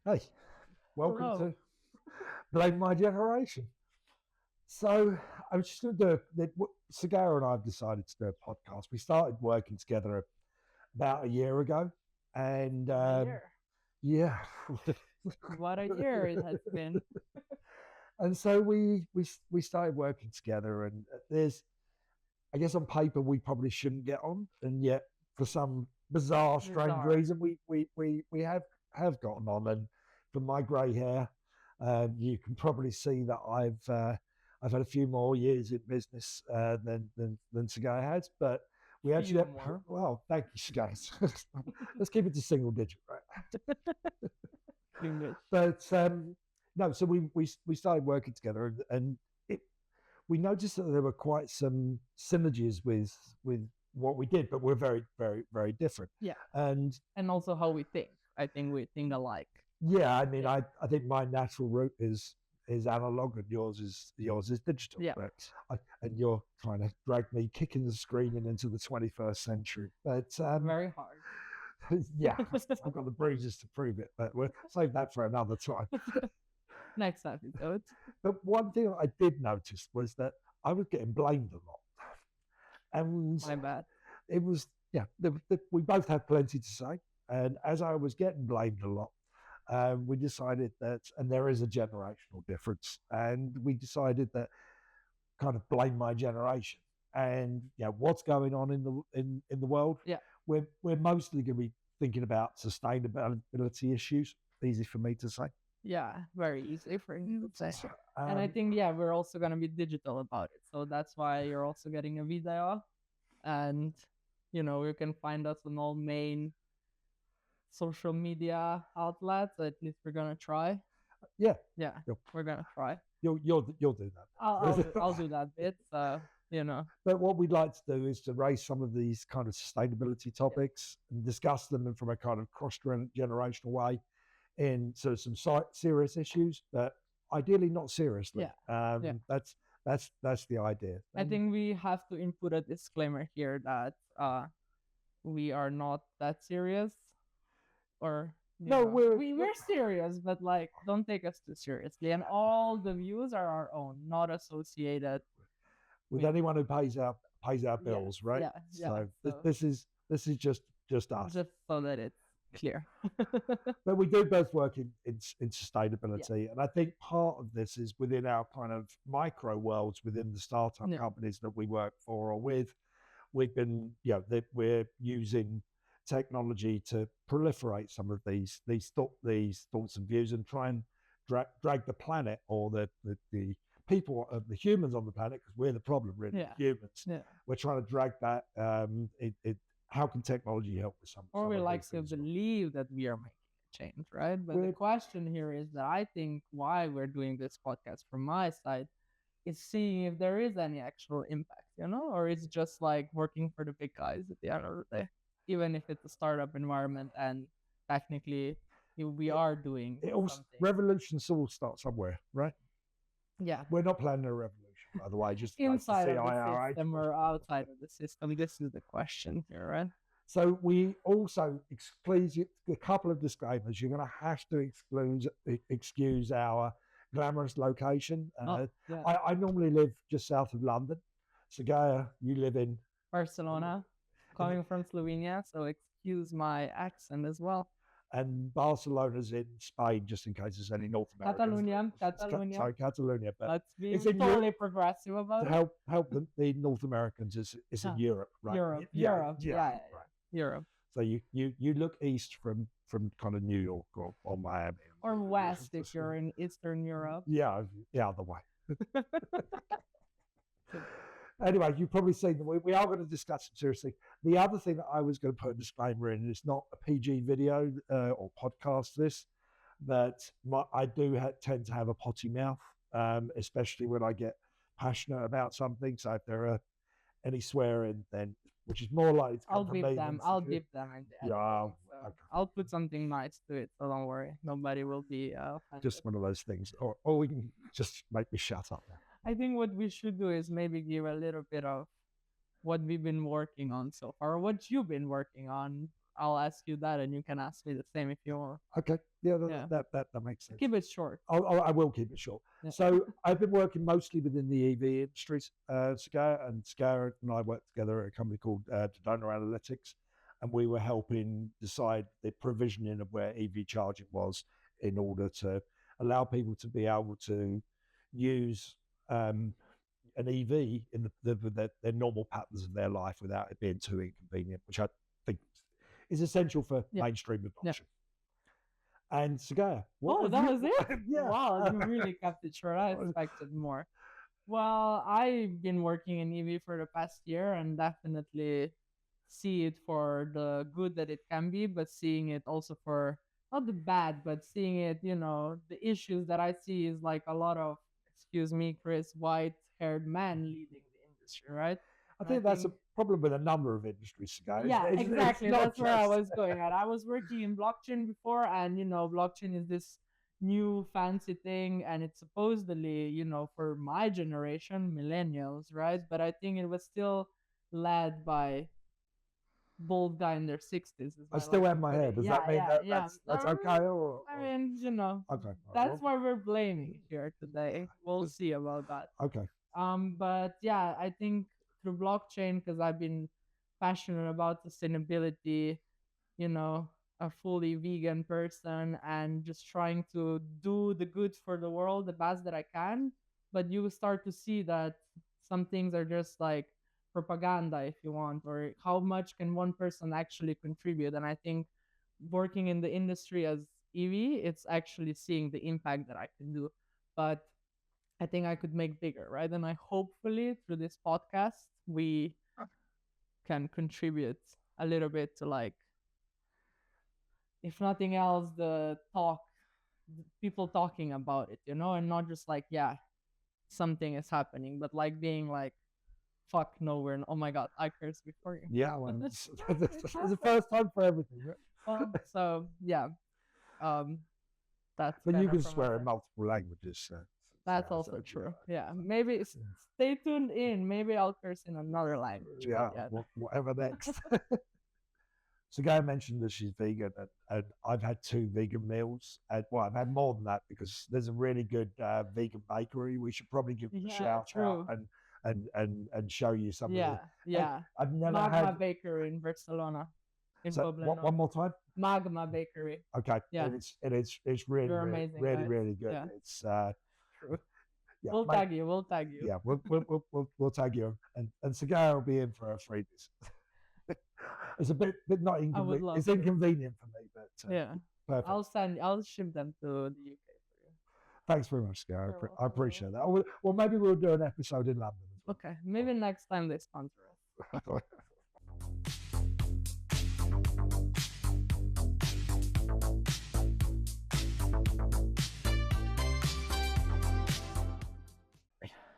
Hey, welcome Hello. to Blame My Generation. So, I was just going to Sergeja and I have decided to do a podcast. We started working together about a year ago. And What a year. yeah. What a year it has been. And so we started working together. And I guess on paper, we probably shouldn't get on. And yet, for some bizarre, strange Bizarre. reason, we have gotten on. And from my grey hair, you can probably see that I've had a few more years in business than Sergei has, but we actually Few more. well, thank you, Sergei. Let's keep it to single digit, right? English. But no, so we started working together, and we noticed that there were quite some synergies with what we did, but we're very, very, very different. Yeah. And And also how we think. I think we think alike. yeah, I mean, Yeah. I think my natural route is analog, and yours is digital. Yeah. And you're trying to drag me kicking the screen and into the 21st century. But Very hard. yeah, I've got the bruises to prove it. But we'll save that for another time. Next episode. But one thing I did notice was that I was getting blamed a lot, and My bad. it was yeah. We both had plenty to say, and as I was getting blamed a lot, we decided that, and there is a generational difference, and we decided that kind of blame my generation, and what's going on in the world. Yeah. We're mostly going to be thinking about sustainability issues. Easy for me to say. Yeah. Very easy for you to say. And I Um, think, we're also going to be digital about it. So that's why you're also getting a video. And, you can find us on all main social media outlets. At least we're gonna try. yeah, Yeah, you'll, we're gonna try. you'll do that. I'll do that bit. But what we'd like to do is to raise some of these kind of sustainability topics and discuss them from a kind of cross generational way in sort of some serious issues, but ideally not seriously. Yeah. That's the idea. I think we have to input a disclaimer here that we are not that serious, or No, we're serious, but like don't take us too seriously. And all the views are our own, not associated with anyone who pays our bills, right? Yeah. So this is just us. Just so that it's clear. But we do both work in sustainability, and I think part of this is within our kind of micro worlds within the startup companies that we work for or with. We've been, we're using technology to proliferate some of these thoughts and views, and try and drag the planet, or the people, the humans on the planet, because we're the problem, really, humans. We're trying to drag that. How can technology help with some? Or we like to believe that we are making a change, right? But the question here is that I think why we're doing this podcast from my side is seeing if there is any actual impact, or it's just like working for the big guys at the end of the day, even if it's a startup environment and technically we are doing something. Revolutions all start somewhere, right? Yeah. We're not planning a revolution, by the way, just inside of the system or outside of the system. This is the question here, right? So we also exclude a couple of disclaimers. You're going to have to excuse our glamorous location. I normally live just south of London. Sergeja, you live in Barcelona, coming from Slovenia, so excuse my accent as well. And Barcelona's in Spain, just in case there's any North Americans. Catalonia. Sorry, Catalonia. But let's be totally progressive about it. Help the North Americans is in Europe, right? Europe. Europe. So you look east from kind of New York or Miami. Or west if you're in Eastern Europe. Yeah, the way. Anyway, you've probably seen that we are going to discuss it seriously. The other thing that I was going to put a disclaimer in, and it's not a PG video or podcast, that I do tend to have a potty mouth, especially when I get passionate about something. So if there are any swearing, then which is more likely to come from me. I'll dip them. Yeah. Okay. I'll put something nice to it, so don't worry. Nobody will be offended. Just one of those things. Or we can just make me shut up. I think what we should do is maybe give a little bit of what we've been working on so far, what you've been working on I'll ask you that, and you can ask me the same if you want. Okay, that makes sense. Keep it short. I will keep it short. Yeah. So I've been working mostly within the EV industries. Sergeja and I worked together at a company called Dodona Analytics, and we were helping decide the provisioning of where EV charging was in order to allow people to be able to use an EV in their normal patterns of their life without it being too inconvenient, which I think is essential for mainstream adoption. And Sergeja, that was it? Yeah. Wow, you really kept it short. I expected more. Well, I've been working in EV for the past year and definitely see it for the good that it can be, but seeing it also for not the bad, but seeing it, the issues that I see is like a lot of, excuse me, Chris, white-haired men leading the industry, right? I think that's a problem with a number of industries, guys. Yeah, exactly. That's where I was going at. I was working in blockchain before, and blockchain is this new fancy thing, and it's supposedly, for my generation, millennials, right? But I think it was still led by bald guy in their 60s. I still have my hair. Does that mean that's okay? Or? I mean, okay. That's why we're blaming here today. We'll see about that. Okay. But yeah, I think through blockchain, because I've been passionate about sustainability, a fully vegan person, and just trying to do the good for the world the best that I can. But you start to see that some things are just like propaganda, if you want, or how much can one person actually contribute. And I think working in the industry as EV, it's actually seeing the impact that I can do. But I think I could make bigger, right? And I hopefully through this podcast, we can contribute a little bit to, like, if nothing else, the people talking about it, and not just like, yeah, something is happening, but like being like, fuck no, oh my God, I cursed before you. Yeah, well, it's the first time for everything. Right? Well, so yeah, that's. But you can swear in multiple languages. That's also true. Yeah, maybe stay tuned in. Maybe I'll curse in another language. Yeah, whatever next. So Guy mentioned that she's vegan, and I've had 2 vegan meals. And well, I've had more than that because there's a really good vegan bakery. We should probably give them a shout out and show you some. I've never Magma Bakery in Barcelona. One more time. Magma Bakery. Okay. Yeah. And it's really amazing, really good. Yeah. It's true. Yeah, we'll tag you. Yeah, we'll tag you, and Sergeja will be in for a freebies. It's a bit not inconvenient. It's inconvenient for me, but yeah, perfect. I'll ship them to the UK for you. Thanks very much, Sergeja. I appreciate that. Well, maybe we'll do an episode in London. Okay, maybe next time they sponsor us.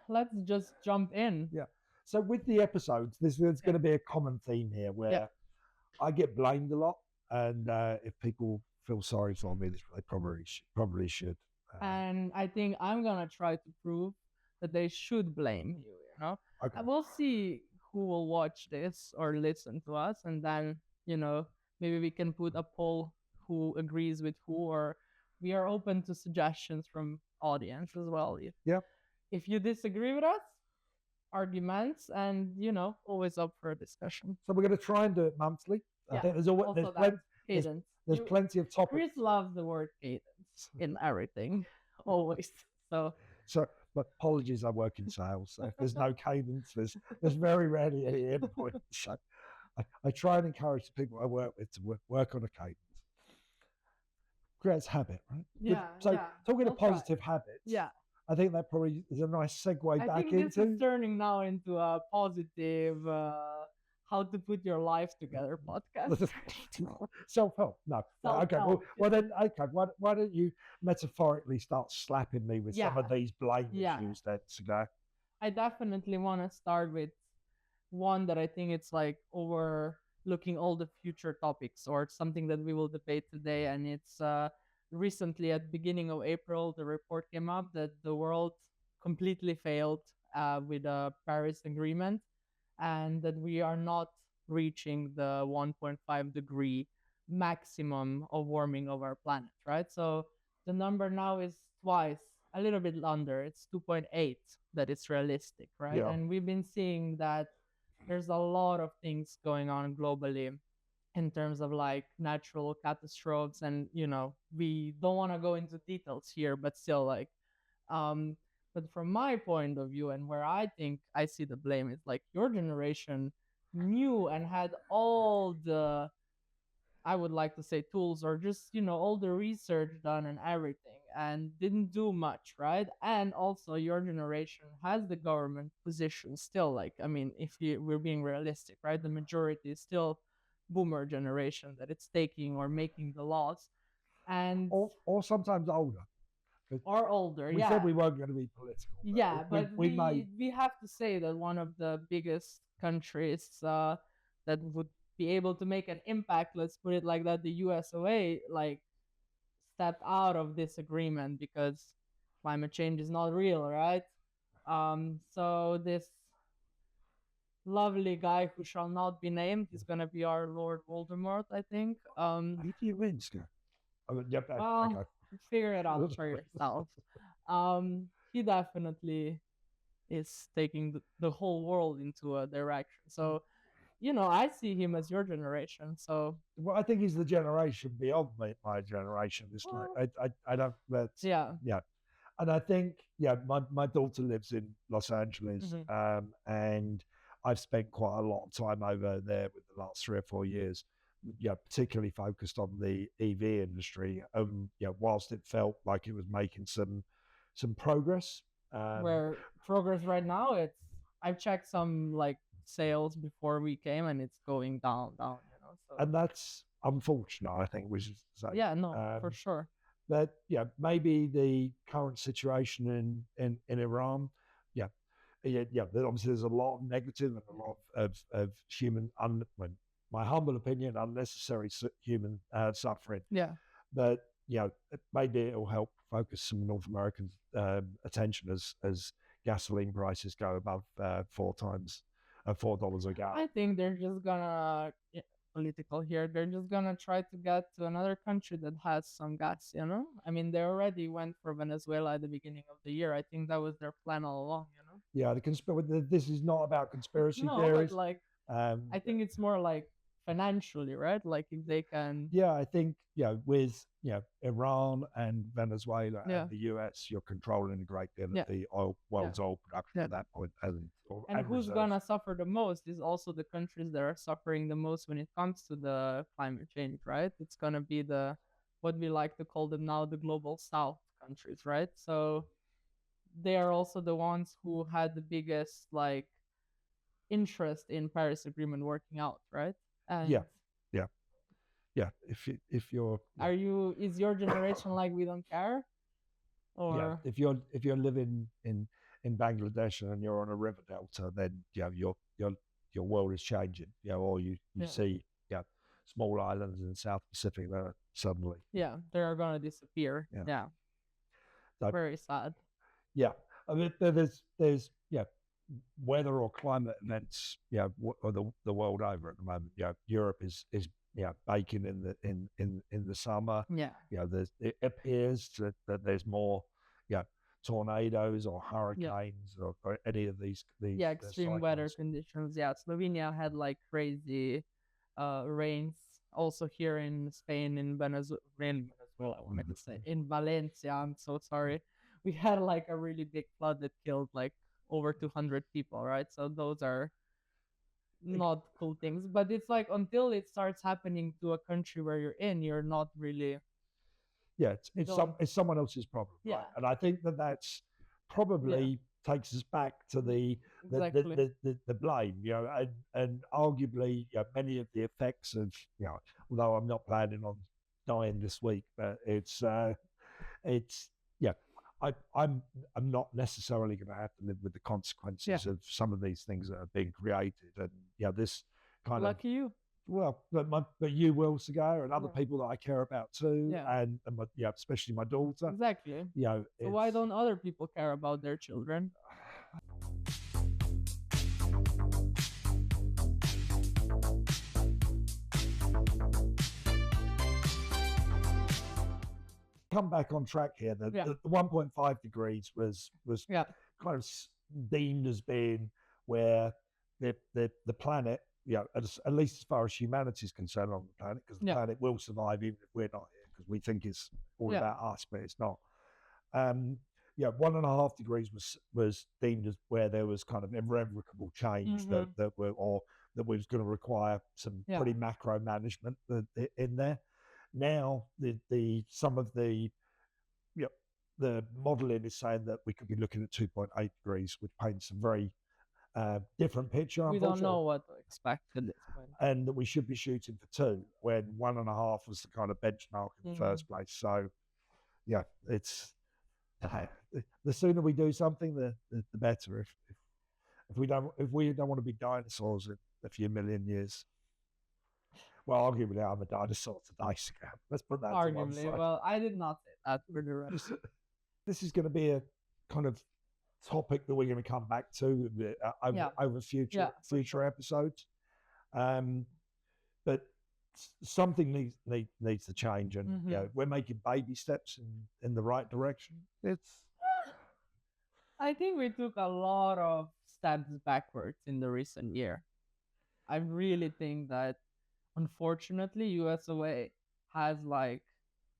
Let's just jump in. Yeah. So with the episodes, there's going to be a common theme here where I get blamed a lot, and if people feel sorry for me, they probably should. And I think I'm gonna try to prove that they should blame you. Okay. And we'll see who will watch this or listen to us, and then maybe we can put a poll who agrees with who, or we are open to suggestions from audience as well. If you disagree with us, arguments, and always up for a discussion. So we're going to try and do it monthly. I think there's always cadence. There's plenty of topics. Chris loves the word cadence in everything, always. So but apologies, I work in sales, so if there's no cadence, there's very rarely any endpoint. So I try and encourage the people I work with to work on a cadence. Creates habit, right? Yeah. So talking of positive habits. Yeah. I think that probably is a nice segue back into. I think this is turning now into a positive how to put your life together podcast. Self-help. No. Okay. Well then, okay. Why don't you metaphorically start slapping me with some of these blame issues then, Sergeja? I definitely want to start with one that I think it's like overlooking all the future topics, or something that we will debate today, and it's recently at beginning of April, the report came up that the world completely failed with the Paris Agreement, and that we are not reaching the 1.5 degree maximum of warming of our planet, right? So the number now is twice, a little bit under. It's 2.8 that it's realistic, right? Yeah. And we've been seeing that there's a lot of things going on globally in terms of like natural catastrophes, and we don't want to go into details here, but still like um but from my point of view, and where I think I see the blame, is like your generation knew and had all the, I would like to say, tools, or just all the research done and everything, and didn't do much, right? And also your generation has the government position still. Like, I mean, if we're being realistic, right, the majority is still boomer generation that it's taking or making the laws, and Or sometimes older. or older. We said we weren't going to be political. Yeah, but we made. we have to say that one of the biggest countries that would be able to make an impact, let's put it like that, the USOA, like, stepped out of this agreement because climate change is not real, right? So this lovely guy who shall not be named, he's gonna be our Lord Voldemort, I think. Who do you mean, Scott? Yep. Well, Okay. figure it out for yourself. He definitely is taking the whole world into a direction. So, I see him as your generation. So, Well, I think he's the generation beyond my generation. It's well, like I don't. That's, yeah. And I think my daughter lives in Los Angeles, and I've spent quite a lot of time over there with the last 3 or 4 years. Particularly focused on the EV industry. Whilst it felt like it was making some progress. Where progress right now, I've checked some like sales before we came, and it's going down. So. And that's unfortunate, I think, we should say. Yeah, no, for sure. But maybe the current situation in Iran, obviously there's a lot of negative and a lot of human, my humble opinion, unnecessary human suffering. Yeah. But maybe it'll help focus some North American attention as gasoline prices go above $4 a gallon. I think they're just gonna political here. They're just gonna try to get to another country that has some gas. I mean, they already went for Venezuela at the beginning of the year. I think that was their plan all along. Yeah, this is not about conspiracy But theories. like, I think it's more like financially, right? Like if they can. Yeah, I think with Iran and Venezuela and the US, you're controlling a great deal of the world's oil production at that point. And who's gonna suffer the most is also the countries that are suffering the most when it comes to the climate change, right? It's gonna be what we like to call them now, the global South countries, right? So they are also the ones who had the biggest like interest in Paris Agreement working out, right? And yeah. If you're, is your generation like we don't care, or if you're living in Bangladesh and you're on a river delta, then your world is changing. Or you see small islands in the South Pacific that are suddenly they're gonna disappear. Yeah. So, very sad. Yeah, I mean there's weather or climate events the world over at the moment. Europe is baking in the summer. It appears that there's more tornadoes or hurricanes or any of these extreme weather conditions. Slovenia had like crazy rains. Also here in Spain, in Venezuela, I wanted to say, in Valencia, I'm so sorry, we had like a really big flood that killed like over 200 people, right? So those are not cool things, but it's like until it starts happening to a country where you're not really. It's someone else's problem, right? And I think that's probably takes us back to the blame, and arguably many of the effects of although I'm not planning on dying this week, but I'm not necessarily going to have to live with the consequences of some of these things that are being created, and this kind Lucky you. Well, but you will, Sergeja, and other people that I care about too, and especially my daughter. Exactly. So why don't other people care about their children? come back on track here. The 1.5 degrees was kind of deemed as being where the planet, at least as far as humanity is concerned on the planet, because the planet will survive even if we're not here, because we think it's all about us, but it's not. 1.5 degrees was deemed as where there was kind of irrevocable change that was going to require some pretty macro management in there. Now some of the modeling is saying that we could be looking at 2.8 degrees, which paints a very different picture. We don't know what to expect at this point, and that we should be shooting for 2 when 1.5 was the kind of benchmark in the first place. So it's the sooner we do something, the better. If we don't want to be dinosaurs in a few million years. Well, arguably, I'm a dinosaur today. So let's put that arguably. to one side. Well, I did not say that for the rest. This is going to be a kind of topic that we're going to come back to over future episodes. But something needs to change, and we're making baby steps in the right direction. I think we took a lot of steps backwards in the recent year. I really think that, unfortunately, USA has like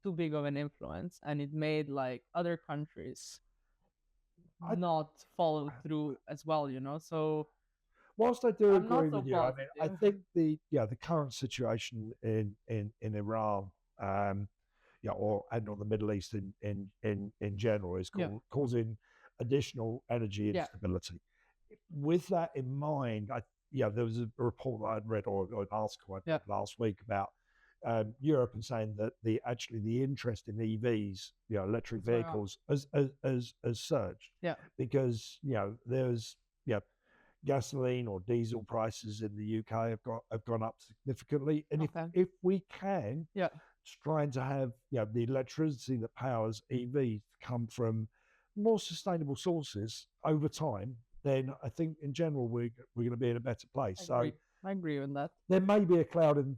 too big of an influence, and it made like other countries not follow through as well, So whilst I do agree with you, I think the current situation in Iran, and the Middle East in general is causing additional energy instability. With that in mind, there was a report that I'd read or an article I read last week about Europe, and saying that the interest in EVs, electric vehicles, has surged. Because there's gasoline or diesel prices in the UK have gone up significantly, and if we can trying to have the electricity that powers EVs come from more sustainable sources over time, then I think in general we're going to be in a better place. I agree with that. There may be a cloud in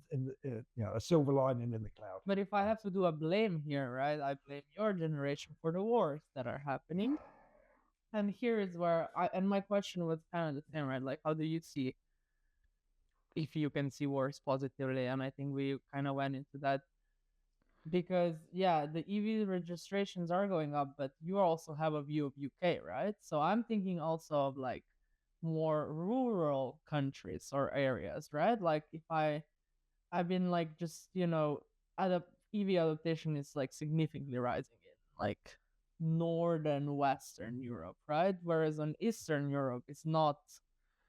a silver lining in the cloud. But if I have to do a blame here, right? I blame your generation for the wars that are happening. And here is where my question was kind of the same, right? Like, how do you see, if you can see wars positively? And I think we kind of went into that. Because the EV registrations are going up, but you also have a view of UK, right? So I'm thinking also of like more rural countries or areas, right? Like if I've been like just EV adaptation is like significantly rising in like northern Western Europe, right? Whereas on Eastern Europe, it's not.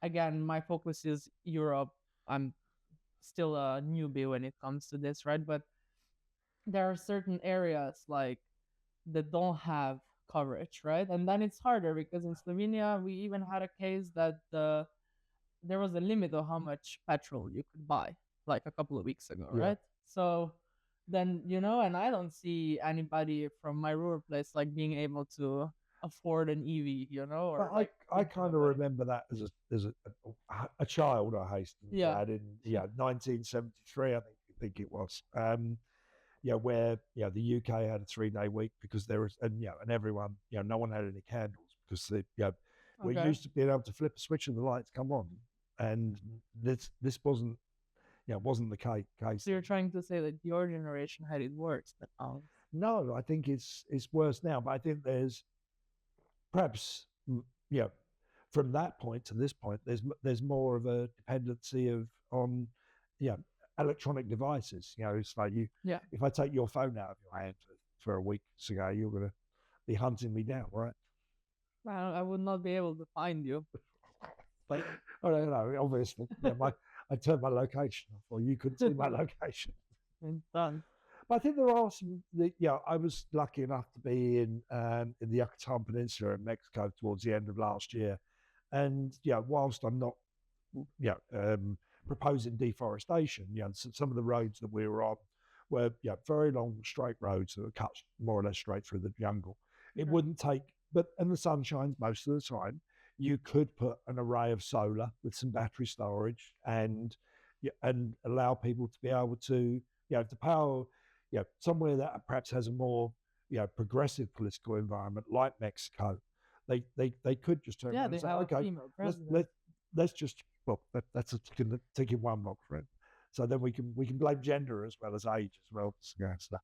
Again, my focus is Europe. I'm still a newbie when it comes to this, right? But there are certain areas like that don't have coverage, right? And then it's harder because in Slovenia we even had a case that there was a limit of how much petrol you could buy, like a couple of weeks ago, right? So then and I don't see anybody from my rural place like being able to afford an EV, or but I kind of remember that as a child. I hasten to add, in 1973, I think it was. Where the UK had a 3-day week because there was, and everyone, no one had any candles because we used to be able to flip a switch and the lights come on, and this wasn't the case. So you're trying to say that your generation had it worse than ours? No, I think it's worse now, but I think there's perhaps from that point to this point, there's more of a dependency on electronic devices. It's like if I take your phone out of your hand for a week, ago, you're going to be hunting me down, right? Well, I would not be able to find you. But I don't know, obviously. I turned my location off, or you couldn't see my location. And done. But I think there are some. I was lucky enough to be in the Yucatan Peninsula in Mexico towards the end of last year, and whilst I'm not, proposing deforestation, some of the roads that we were on were very long straight roads that were cut more or less straight through the jungle. It wouldn't take, and the sun shines most of the time. You could put an array of solar with some battery storage and allow people to be able to to power somewhere that perhaps has a more progressive political environment like Mexico, they could just turn around and say, okay, let's just, well, that's a ticking one box, right? So then we can blame gender as well as age as well. Stuff.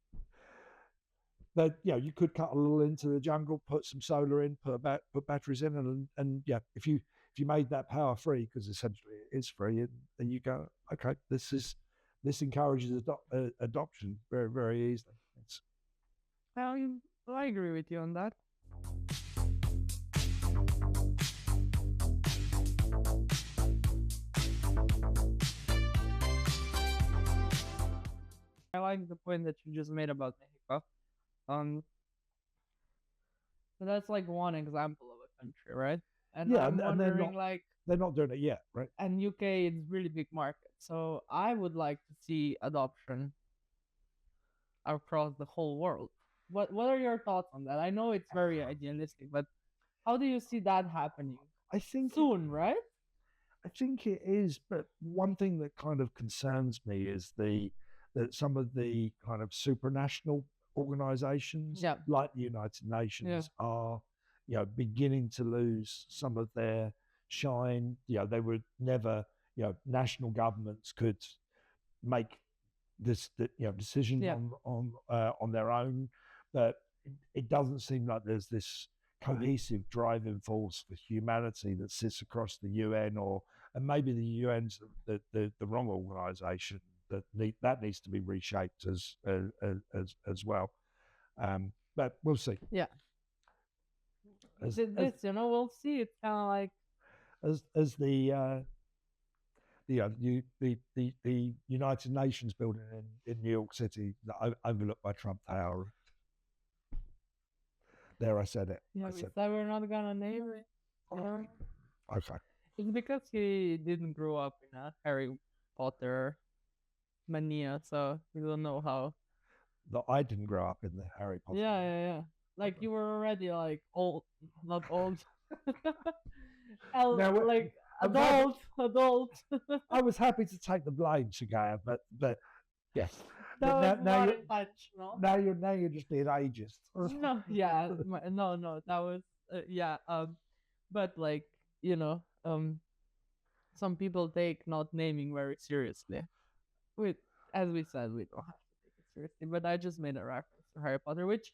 But you could cut a little into the jungle, put some solar in, put batteries in, and if you made that power free, because essentially it is free, and you go, okay, this encourages adoption very, very easily. I agree with you on that. I like the point that you just made about Mexico. So that's like one example of a country, right? And I'm wondering, they're not doing it yet, right? And UK is really big market, so I would like to see adoption across the whole world. What are your thoughts on that? I know it's very idealistic, but how do you see that happening? I think soon, right? I think it is, but one thing that kind of concerns me is that some of the kind of supranational organizations like the United Nations are beginning to lose some of their shine. They would never, national governments could make this decision on their own, but it doesn't seem like there's this cohesive driving force for humanity that sits across the UN, and maybe the UN's the wrong organization. That needs to be reshaped as well, but we'll see. Yeah, we'll see. It's kind of like as the United Nations building in New York City that overlooked by Trump Tower. There, I said it. Yeah, we said we're not gonna name it. Okay. It's because he didn't grow up in a Harry Potter mania, so we don't know how. That I didn't grow up in the Harry Potter. Yeah. Like you were already like old, not old. Like adult. I was happy to take the blame, Sergeja, but yes. That was not intentional. Now you're just being ageist. No, that was but like some people take not naming very seriously. As we said, we don't have to take it seriously. But I just made a reference to Harry Potter, which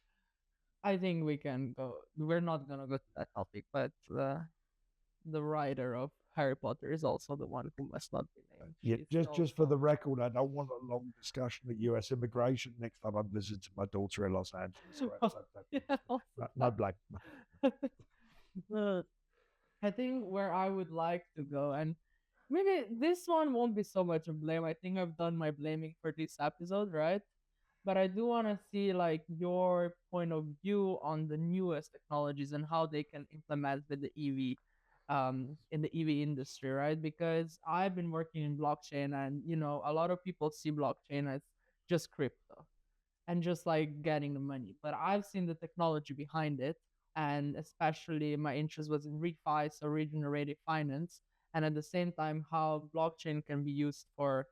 I think we can go. We're not gonna go to that topic, but the writer of Harry Potter is also the one who must not be named. Yeah, just for the record, I don't want a long discussion at U.S. immigration next time I'm visiting my daughter in Los Angeles. No blame. I think where I would like to go, and maybe this one won't be so much a blame. I think I've done my blaming for this episode, right? But I do want to see like your point of view on the newest technologies and how they can implement with the EV. In the EV industry, right? Because I've been working in blockchain, and a lot of people see blockchain as just crypto and just like getting the money. But I've seen the technology behind it, and especially my interest was in refi, so regenerative finance, and at the same time how blockchain can be used for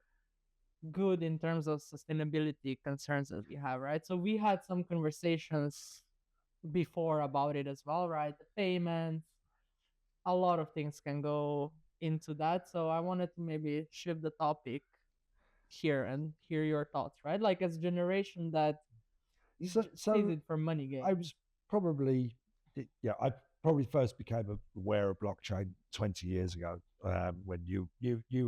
good in terms of sustainability concerns that we have, right? So we had some conversations before about it as well, right? The payments, a lot of things can go into that. So I wanted to maybe shift the topic here and hear your thoughts, right? Like as a generation that sees it for money gain. I probably first became aware of blockchain 20 years ago when you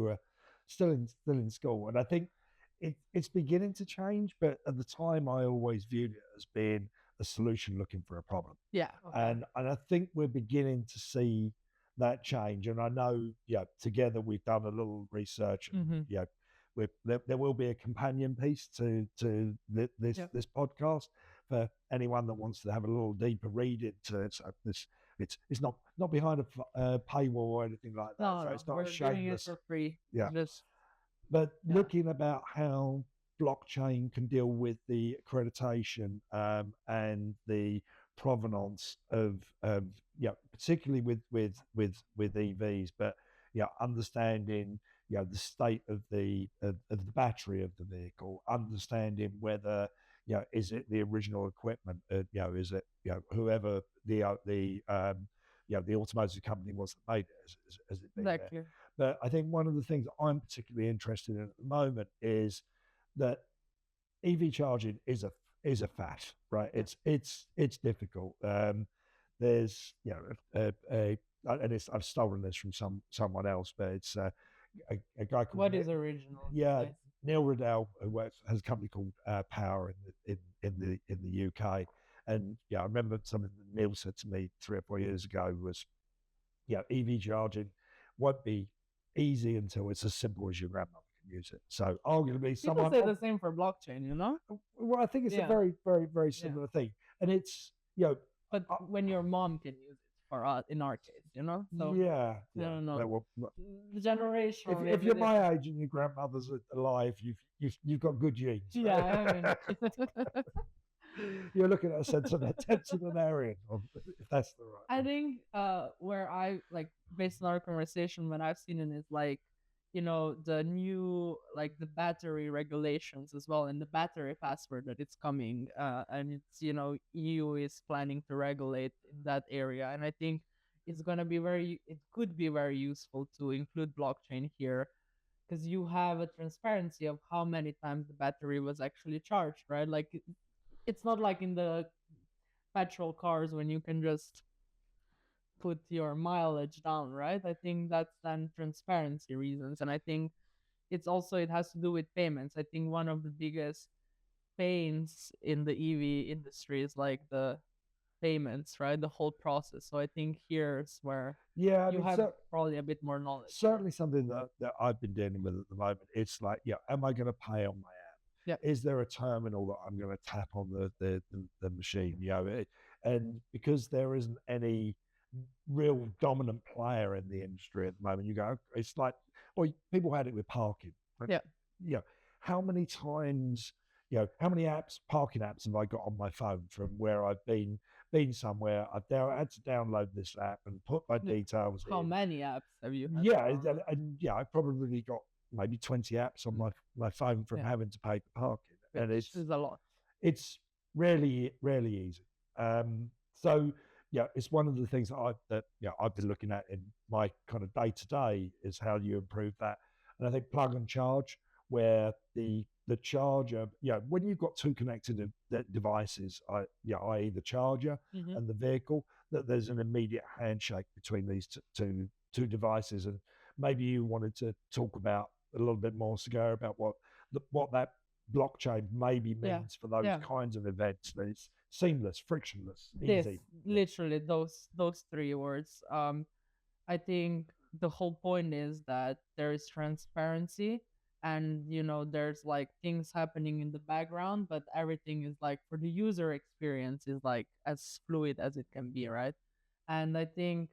were still in school, and I think it's beginning to change. But at the time, I always viewed it as being a solution looking for a problem. Yeah, okay. And I think we're beginning to see that change. And I know, together we've done a little research. And, there will be a companion piece to this podcast for anyone that wants to have a little deeper read into it. So it's not behind a paywall or anything like that. No, so it's not we're shameless. doing it for free. Yeah. But looking about how blockchain can deal with the accreditation and the provenance of particularly with EVs, but understanding the state of the battery of the vehicle, understanding whether is it the original equipment? Is it whoever the automotive company was that made it, has it been there? Exactly. But I think one of the things I'm particularly interested in at the moment is that EV charging is a fad, right? It's difficult. There's and I've stolen this from someone else, but it's a guy called What is original? yeah, Nice. Neil Riddell, who has a company called Power in the UK, and I remember something that Neil said to me 3 or 4 years ago was, EV charging won't be easy until it's as simple as your grandmother can use it. So arguably, People say the same for blockchain, you know? well, I think it's a very, very, very similar thing, and it's but when your mom can use it for us, in our case, you know? So yeah, I don't know. Well, the generation. If you're my age and your grandmother's alive, you've got good genes. Right? Yeah, I mean, you're looking at a centenarian, if that's the right. I think where I like based on our conversation, when I've seen it is like, the new like the battery regulations as well, and the battery password that it's coming, and it's EU is planning to regulate in that area, and I think it could be very useful to include blockchain here, because you have a transparency of how many times the battery was actually charged, right? Like it's not like in the petrol cars when you can just put your mileage down, right? I think that's then transparency reasons. And I think it has to do with payments. I think one of the biggest pains in the EV industry is like the payments, right? The whole process. So I think here's where you have probably a bit more knowledge. Certainly something that I've been dealing with at the moment. It's like, am I going to pay on my app? Yeah. Is there a terminal that I'm going to tap on the machine? And because there isn't any real dominant player in the industry at the moment, it's like, people had it with parking. Right? Yeah. How many times, how many parking apps have I got on my phone from where I've been somewhere? I've had to download this app and put my details in. How many apps have you had? Yeah, I've probably got maybe 20 apps on my phone from having to pay for parking. And it's a lot. It's really, really easy. So it's one of the things that I've been looking at in my kind of day to day is how do you improve that. And I think plug and charge, where the charger, when you've got two connected devices, i.e. the charger and the vehicle, that there's an immediate handshake between these two devices. And maybe you wanted to talk about a little bit more, Sergeja, about what that blockchain maybe means for those kinds of events. That it's seamless, frictionless, easy. Literally those three words. I think the whole point is that there is transparency, and there's like things happening in the background, but everything is like, for the user experience, is like as fluid as it can be, right? And I think,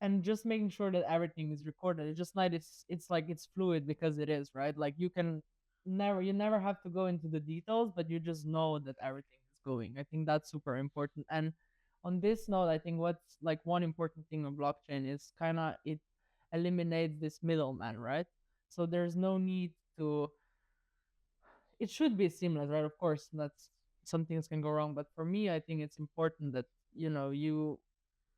and just making sure that everything is recorded, it's just like it's like it's fluid because it is, right? Like you never have to go into the details, but you just know that everything is going. I think that's super important. And on this note, I think what's like one important thing of blockchain is kind of it eliminates this middleman, right? So there's no need to, it should be seamless, right? Of course, that's some things can go wrong, but for me, I think it's important that you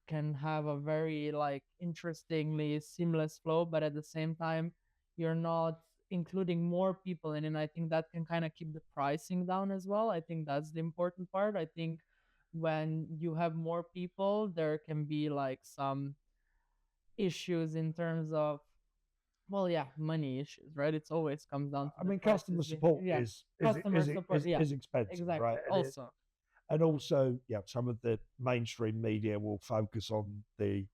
can have a very like interestingly seamless flow, but at the same time you're not including more people in it. And I think that can kind of keep the pricing down as well. I think that's the important part. I think when you have more people, there can be like some issues in terms of, money issues, right? It's always comes down to customer support is expensive, exactly, right? And also, some of the mainstream media will focus on the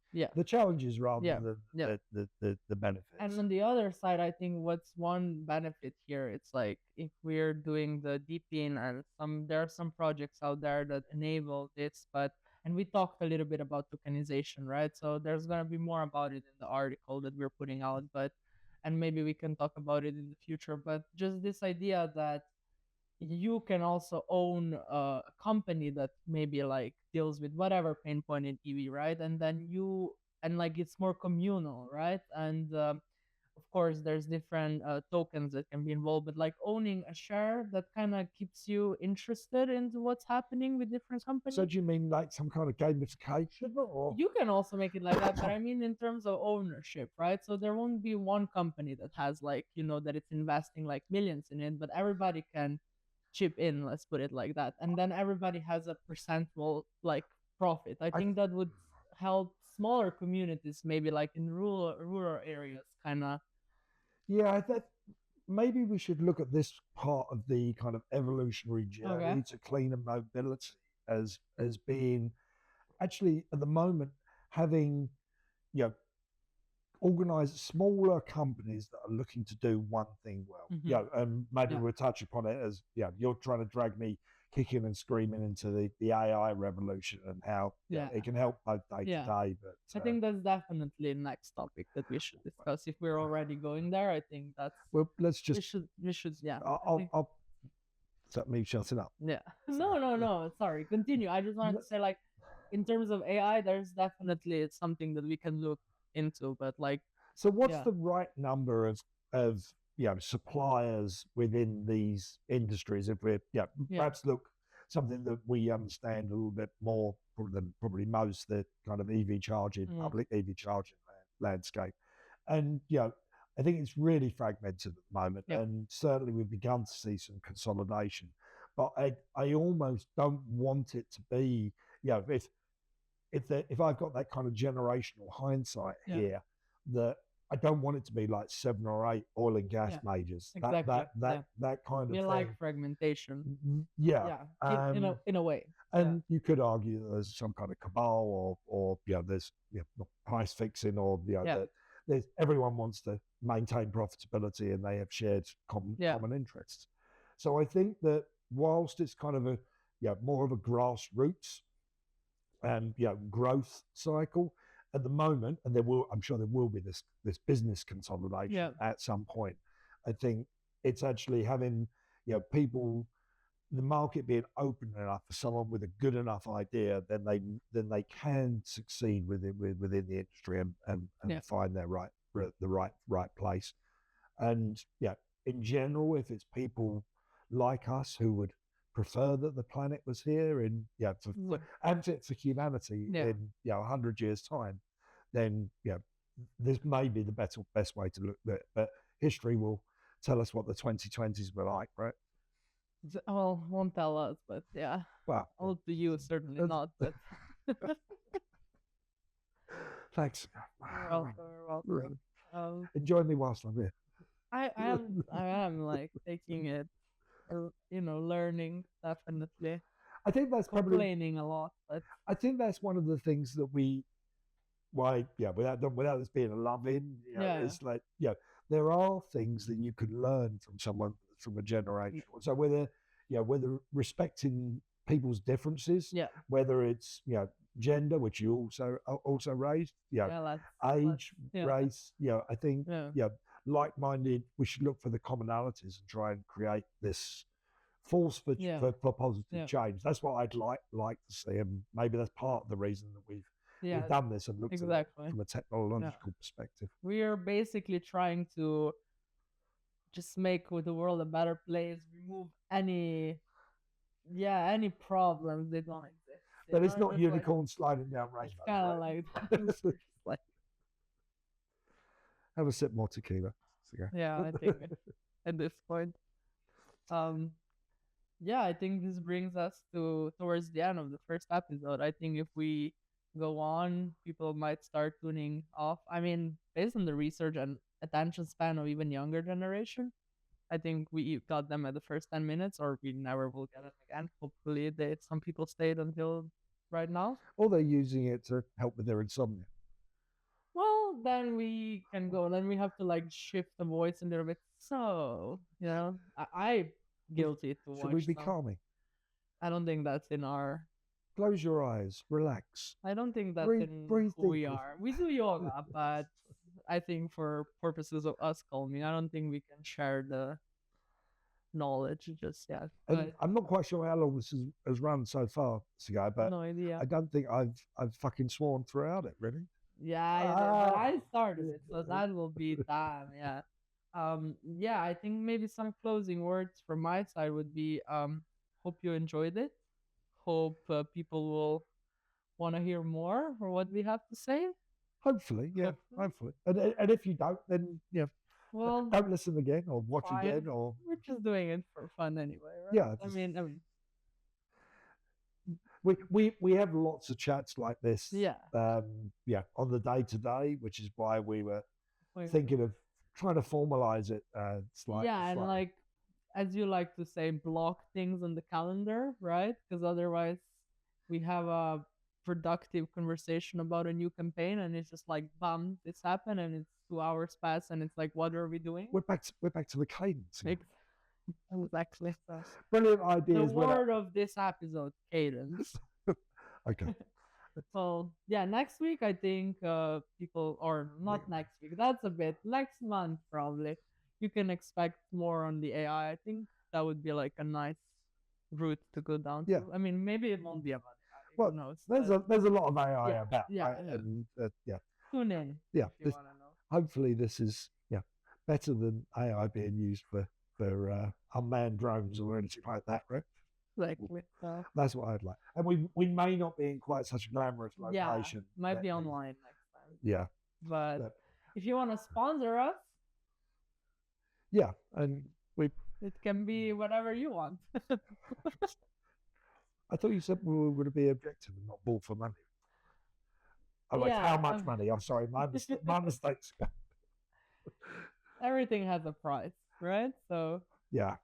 challenges rather than the benefits. And on the other side, I think what's one benefit here, it's like if we're doing the DeepIn, and there are some projects out there that enable this, and we talked a little bit about tokenization, right? So there's gonna be more about it in the article that we're putting out, and maybe we can talk about it in the future. But just this idea that you can also own a company that maybe like deals with whatever pain point in EV, right? And then like it's more communal, right? And of course, there's different tokens that can be involved, but like owning a share that kind of keeps you interested into what's happening with different companies. So do you mean like some kind of gamification, or you can also make it like that, but I mean in terms of ownership, right? So there won't be one company that has like, that it's investing like millions in it, but everybody can chip in, let's put it like that, and then everybody has a percentual like profit. I think that would help smaller communities, maybe like in rural areas, kind of. Yeah, I think maybe we should look at this part of the kind of evolutionary journey to cleaner mobility as being actually at the moment having, organize smaller companies that are looking to do one thing well. And maybe we'll touch upon it as you're trying to drag me kicking and screaming into the AI revolution and how it can help both day to day. But I think that's definitely the next topic that we should discuss. If we're already going there, I think that's let's just we should I'll set me shutting up. No, sorry, continue. I just wanted to say, like, in terms of AI, there's definitely something that we can look into, but like, so what's the right number of suppliers within these industries? If we're perhaps look something that we understand a little bit more than probably most, the kind of EV charging, public EV charging landscape. And I think it's really fragmented at the moment, and certainly we've begun to see some consolidation. But I almost don't want it to be, if I've got that kind of generational hindsight here, that I don't want it to be like 7 or 8 oil and gas majors. Exactly. That kind of we thing. like fragmentation. In a way. And you could argue that there's some kind of cabal or there's price fixing, or that there's everyone wants to maintain profitability and they have shared common interests. So I think that whilst it's kind of a more of a grassroots and growth cycle at the moment, and I'm sure there will be this business consolidation at some point. I think it's actually having people, the market being open enough for someone with a good enough idea, then they can succeed within the industry and find their the right place. And in general, if it's people like us who would prefer that the planet was here and for humanity in 100 years time, then this may be the best way to look at it. But history will tell us what the 2020s were like, right? Well, won't tell us, but all to you certainly not. But thanks. You're welcome. Enjoy me whilst I'm here. I am like taking it, learning, definitely. I think that's complaining a lot, but I think that's one of the things that without this being a love-in, it's like there are things that you can learn from someone from a generation. So whether respecting people's differences, whether it's gender, which you also raised, age, race, I think like-minded, we should look for the commonalities and try and create this force for positive change. That's what I'd like to see, and maybe that's part of the reason that we've done this and looked at it from a technological perspective. We are basically trying to just make the world a better place, remove any problems that don't exist. But it's not unicorns sliding down rainbows. It's kind of like have a sip more tequila. I think at this point. I think this brings us towards the end of the first episode. I think if we go on, people might start tuning off. I mean, based on the research and attention span of even younger generation, I think we got them at the first 10 minutes, or we never will get it again. Hopefully some people stayed until right now. Or they're using it to help with their insomnia. Well, then we can go. Then we have to like shift the voice a little bit. So, I guilty to watch. Should we be calming? I don't think that's in our... Close your eyes, relax. I don't think that's in breathe who we are. We do yoga, but I think for purposes of us calming, I don't think we can share the knowledge just yet. I'm not quite sure how long this has run so far, Sergej, but no idea. I don't think I've fucking sworn throughout it, really. Yeah, but I started it, so that will be damn, yeah. Yeah, I think maybe some closing words from my side would be hope you enjoyed it. Hope people will want to hear more for what we have to say. Hopefully, yeah, hopefully. And if you don't, then well, don't listen again or watch fine. again, or we're just doing it for fun anyway, right? Yeah, I mean, we have lots of chats like this. Yeah. On the day to day, which is why we were thinking of trying to formalize it. Slightly. And like, as you like to say, block things on the calendar, right? Because otherwise, we have a productive conversation about a new campaign, and it's just like, bam, this happened, and it's 2 hours past, and it's like, what are we doing? We're back to the cadence. Exactly. Brilliant ideas. The word of this episode, cadence. Okay. Well, yeah, next week I think people, or not next week, that's a bit, next month probably, you can expect more on the AI. I think that would be like a nice route to go down to. I mean, maybe it won't be about AI. Well, who knows? There's a lot of AI about. Yeah. And, Tune in. Yeah. If you want to know. Hopefully this is better than AI being used for unmanned drones or anything like that, right? Exactly. That's what I'd like. And we may not be in quite such a glamorous location. Yeah, might be online next time. Yeah. But if you want to sponsor us, and it can be whatever you want. I thought you said we were going to be objective and not ball for money. How much money? I'm sorry, my mistakes. Everything has a price, right? So yeah.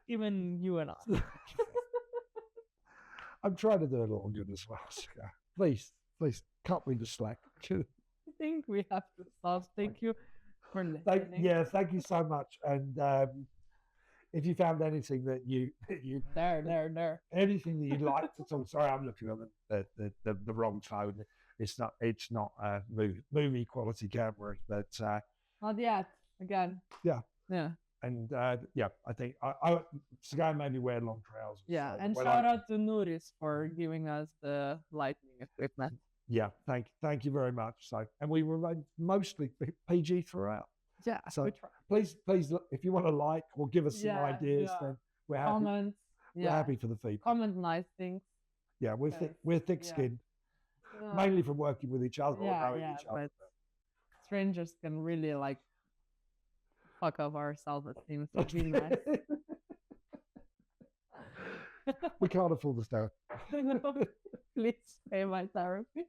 Even you and I. I'm trying to do it all good as well. So, please, cut me the slack. I think we have to stop. Thank you for listening. Thank you so much. And if you found anything that you anything that you'd like to talk, sorry, I'm looking at the wrong phone. It's not a movie quality camera, but not yet. Again. Yeah. And I think Sergeja made me wear long trousers. Yeah, so and shout out to Nuris for giving us the lighting equipment. Yeah, thank you very much. So, and we remain mostly PG throughout. Yeah. So please, if you want to like or give us some ideas, then we're happy. Comments. We're happy for the feedback. Comment nice things. Yeah, we're thick-skinned, mainly from working with each other or knowing each other. But strangers can really like fuck up our self-esteem. So be nice. We can't afford the therapy. Please pay my therapy.